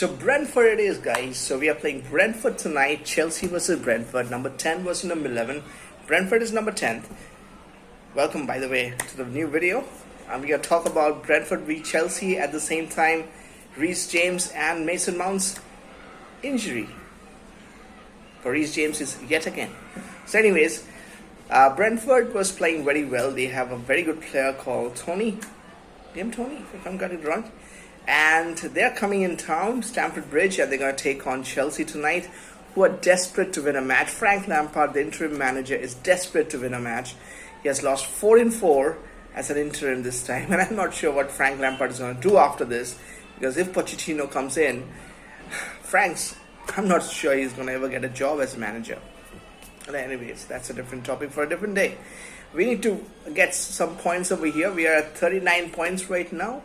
So Brentford it is, guys. So we are playing Brentford tonight. Chelsea versus Brentford. Number 10 versus number 11. Brentford is number 10th. Welcome, by the way, to the new video. We are talk about Brentford v Chelsea at the same time. Reece James and Mason Mount's injury. For Reece James is yet again. So anyways, Brentford was playing very well. They have a very good player called Tony, if I'm got it wrong. And they're coming in town, Stamford Bridge, and they're going to take on Chelsea tonight, who are desperate to win a match. Frank Lampard, the interim manager, is desperate to win a match. He has lost 4 in 4 as an interim this time, and I'm not sure what Frank Lampard is going to do after this, because if Pochettino comes in, I'm not sure he's going to ever get a job as a manager. But anyways, that's a different topic for a different day. We need to get some points over here. We are at 39 points right now.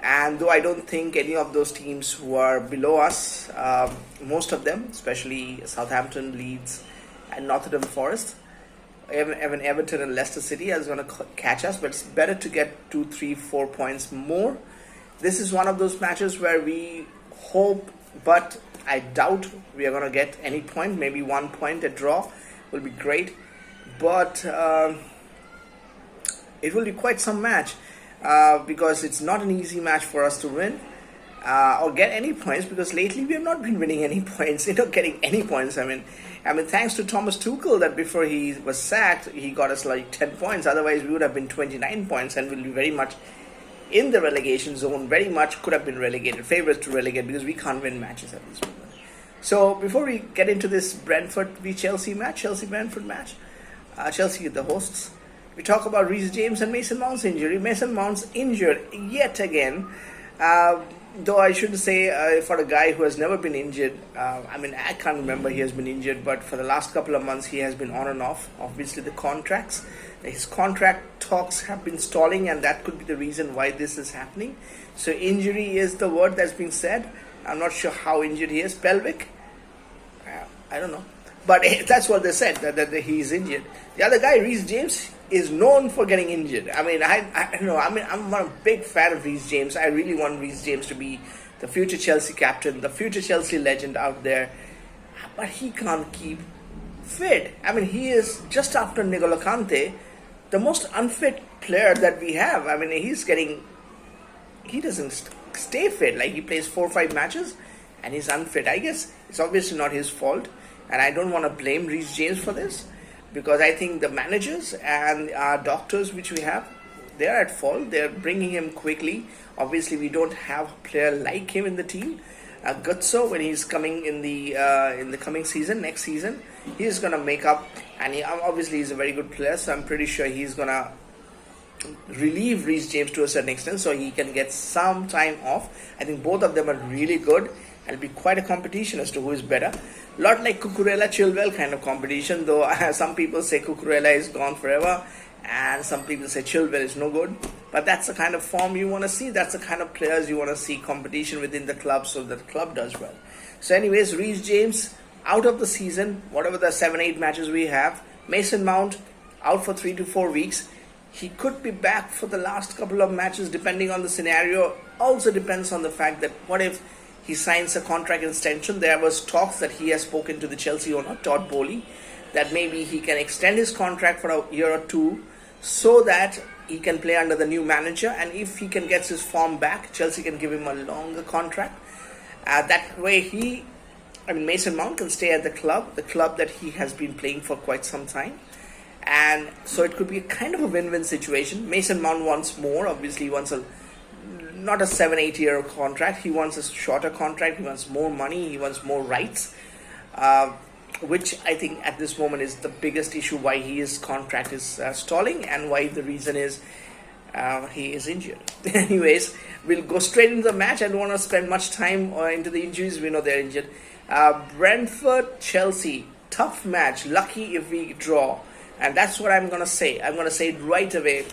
And though I don't think any of those teams who are below us, most of them, especially Southampton, Leeds, and Nottingham Forest, even Everton and Leicester City is going to catch us. But it's better to get 2, 3, 4 points more. This is one of those matches where we hope, but I doubt we are going to get any point. Maybe 1 point, a draw will be great. But it will be quite some match. Because it's not an easy match for us to win or get any points, because lately we have not been winning any points, getting any points. I mean, thanks to Thomas Tuchel that before he was sacked, he got us like 10 points. Otherwise, we would have been 29 points and will be very much in the relegation zone. Very much could have been relegated, favorites to relegate, because we can't win matches at this moment. So before we get into this Brentford v Chelsea match, Chelsea-Brentford match, Chelsea the hosts. We talk about Reece James and Mason Mount's injury. Mason Mount's injured yet again. Though I shouldn't say for a guy who has never been injured. I can't remember he has been injured, but for the last couple of months he has been on and off. Obviously his contract talks have been stalling, and that could be the reason why this is happening. So injury is the word that's been said. I'm not sure how injured he is. Pelvic? I don't know. But that's what they said, that he's injured. The other guy, Reece James, is known for getting injured. I'm a big fan of Reece James. I really want Reece James to be the future Chelsea captain, the future Chelsea legend out there. But he can't keep fit. He is, just after N'Golo Kante, the most unfit player that we have. He doesn't stay fit. Like, he plays 4 or 5 matches and he's unfit. I guess it's obviously not his fault. And I don't want to blame Reece James for this, because I think the managers and our doctors which we have, they're at fault. They're bringing him quickly. Obviously, we don't have a player like him in the team. Gutso, when he's coming in the coming season, next season, he's going to make up. And obviously, he's a very good player, so I'm pretty sure he's going to relieve Reece James to a certain extent, so he can get some time off. I think both of them are really good. It'll be quite a competition as to who is better. Lot like Cucurella-Chilwell kind of competition, though some people say Cucurella is gone forever and some people say Chilwell is no good. But that's the kind of form you want to see. That's the kind of players you want to see competition within the club, so that the club does well. So anyways, Reece James out of the season, whatever the 7-8 matches we have. Mason Mount out for 3 to 4 weeks. He could be back for the last couple of matches depending on the scenario. Also depends on the fact that what if he signs a contract extension. There was talks that he has spoken to the Chelsea owner, Todd Bowley, that maybe he can extend his contract for a year or two so that he can play under the new manager. And if he can get his form back, Chelsea can give him a longer contract. That way Mason Mount can stay at the club that he has been playing for quite some time. And so it could be a kind of a win-win situation. Mason Mount wants more. Obviously, he wants not a 7-8 year contract. He wants a shorter contract. He wants more money. He wants more rights, which I think at this moment is the biggest issue why his contract is stalling, and why the reason is he is injured. Anyways, we'll go straight into the match. I don't want to spend much time into the injuries. We know they're injured. Brentford, Chelsea, tough match. Lucky if we draw. And that's what I'm going to say. I'm going to say it right away.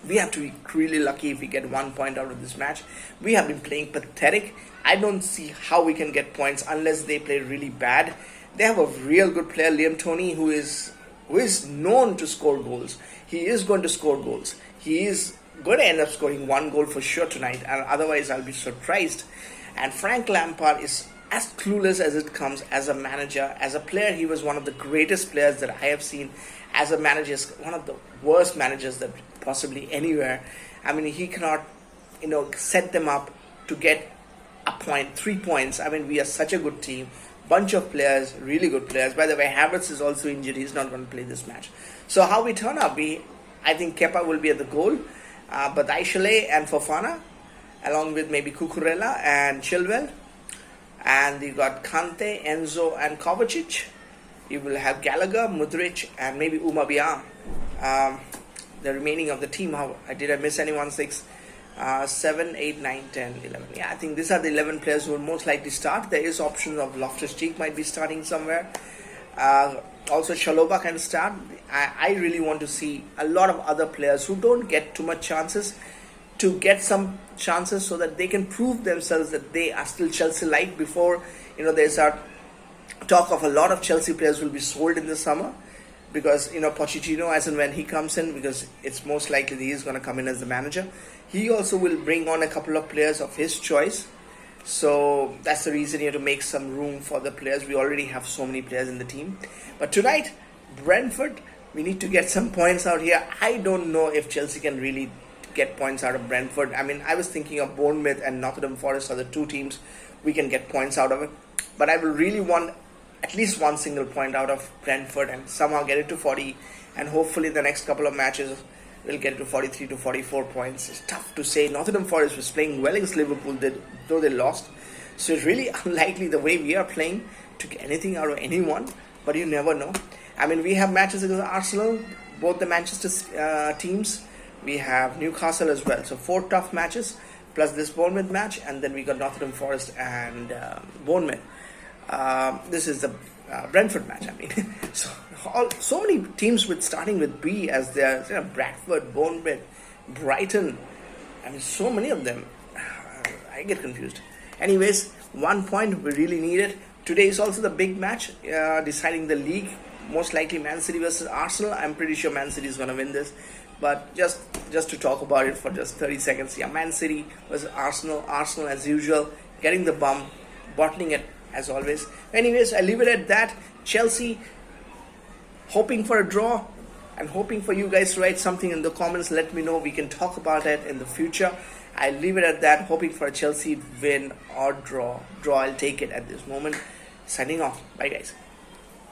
We have to be really lucky if we get 1 point out of this match. We have been playing pathetic. I don't see how we can get points unless they play really bad. They have a real good player, Liam Toney, who is known to score goals. He is going to score goals. He is going to end up scoring 1 goal for sure tonight. And otherwise, I'll be surprised. And Frank Lampard is as clueless as it comes as a manager. As a player, he was one of the greatest players that I have seen. As a manager, he's one of the worst managers that possibly anywhere. I mean, he cannot, set them up to get a point, 3 points. I mean, we are such a good team. Bunch of players, really good players. By the way, Havertz is also injured. He's not going to play this match. So how we turn up, I think Kepa will be at the goal. But Aishale and Fofana, along with maybe Cucurella and Chilwell. And you got Kante, Enzo and Kovacic. You will have Gallagher, Mudryk and maybe Umabia. The remaining of the team, did I miss anyone? 6, 7, 8, 9, 10, 11. Yeah, I think these are the 11 players who will most likely start. There is options of Loftus-Cheek might be starting somewhere. Also Chalobah can start. I really want to see a lot of other players who don't get too much chances to get some chances so that they can prove themselves that they are still Chelsea-like before, there's a talk of a lot of Chelsea players will be sold in the summer because, Pochettino, as and when he comes in, because it's most likely he is going to come in as the manager, he also will bring on a couple of players of his choice. So that's the reason to make some room for the players. We already have so many players in the team. But tonight, Brentford, we need to get some points out here. I don't know if Chelsea can really get points out of Brentford. I mean, I was thinking of Bournemouth and Nottingham Forest are the two teams we can get points out of it. But I will really want at least one single point out of Brentford and somehow get it to 40. And hopefully the next couple of matches we'll get it to 43 to 44 points. It's tough to say. Nottingham Forest was playing well against Liverpool, though they lost. So it's really unlikely the way we are playing to get anything out of anyone. But you never know. I mean, we have matches against Arsenal, both the Manchester teams. We have Newcastle as well. So 4 tough matches, plus this Bournemouth match. And then we got Nottingham Forest and Bournemouth. This is the Brentford match, I mean. So many teams starting with B as their Bradford, Bournemouth, Brighton. I mean, so many of them. I get confused. Anyways, 1 point, we really need it. Today is also the big match deciding the league. Most likely Man City versus Arsenal. I'm pretty sure Man City is going to win this. But just to talk about it for just 30 seconds. Yeah, Man City versus Arsenal. Arsenal as usual, getting the bump, bottling it as always. Anyways, I leave it at that. Chelsea, hoping for a draw and hoping for you guys to write something in the comments. Let me know. We can talk about it in the future. I leave it at that. Hoping for a Chelsea win or draw. I'll take it at this moment. Signing off. Bye guys.